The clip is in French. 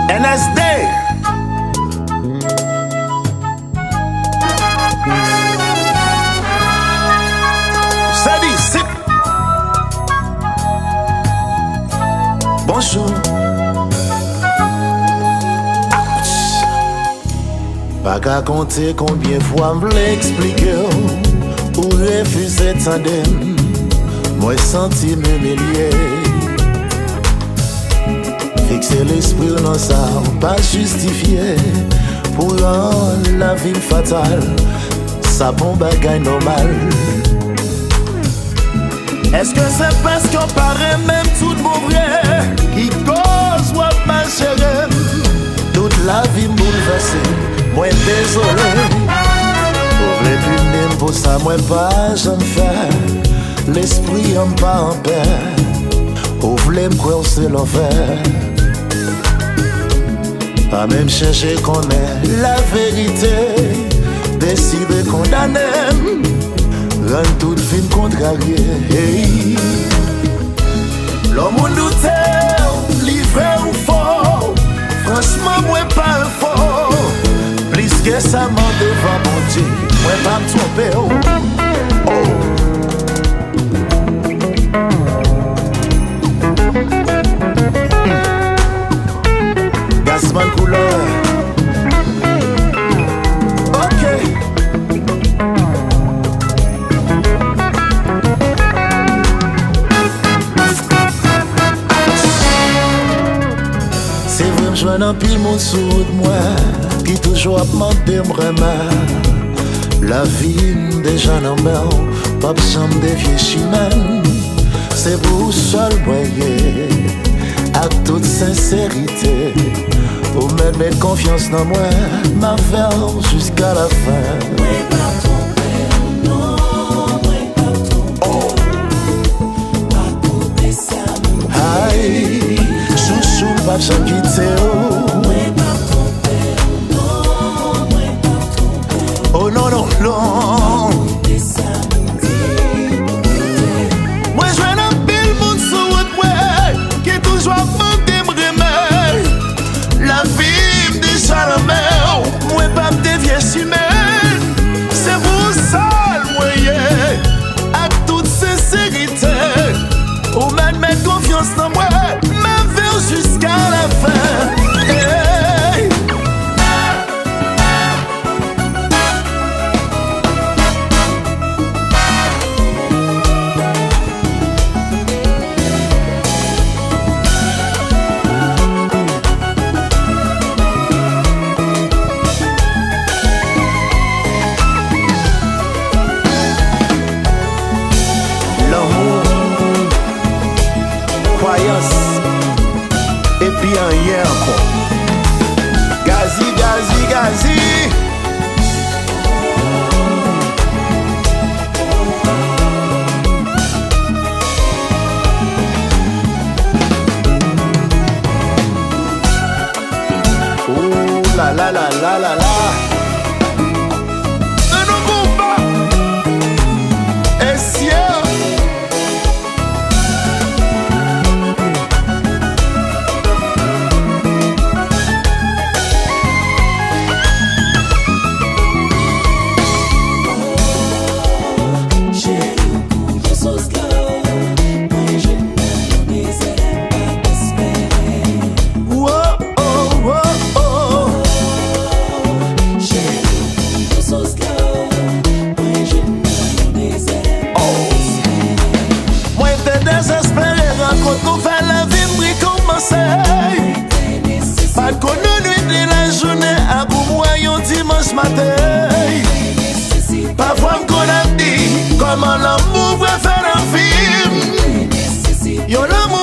NSD. C'est d'ici. Bonjour. Pas qu'à compter combien de fois m'v'l'ai expliqué ou refuser tandem. Moi senti m'humilier. Fixer l'esprit dans ça, pas justifié. Pour rendre la vie fatale, ça bon bagaille normal. Est-ce que c'est parce qu'on paraît même tout mon vrai qui cause ou ma chérie? Toute la vie bouleversée, moi désolé. Pour les plus pour ça, moi pas j'aime faire. L'esprit en pas en paix. Ou voulez me croire c'est l'enfer. Pas même chercher qu'on est la vérité. Décider condamner. Rend toute fin contrariée. L'homme ou douter, livré ou faux. Franchement, moi pas un faux. Plus que ça m'en devant mon Dieu. Moi pas me tromper. Oh. Gasman couleur. J'en ai pile mon sous de moi qui toujours a demandé me la vie déjà non mer pas besoin de vieux chimènes. C'est pour seul moyen à toute sincérité pour mettre mes confiance dans moi ma faire jusqu'à la fin. Pas besoin quitter oh non non non. Moi je viens d'un pile monde sur votre way qui toujours demandé me remettre. La vie déjà la mer. Moi pas me dévier chimène. C'est vous seul moyen à toute sincérité ou même mettre confiance dans moi. Jusqu'à la fin. Hey. L'amour, croyance. Et puis rien encore. Gazi, gazi, gazi. Oh la la la la la la. Ne nous coupe pas. Et si pas de nuit de la journée à bout moyen dimanche matin. Parfois qu'on a dit comment l'amour va faire un film. Yo l'amour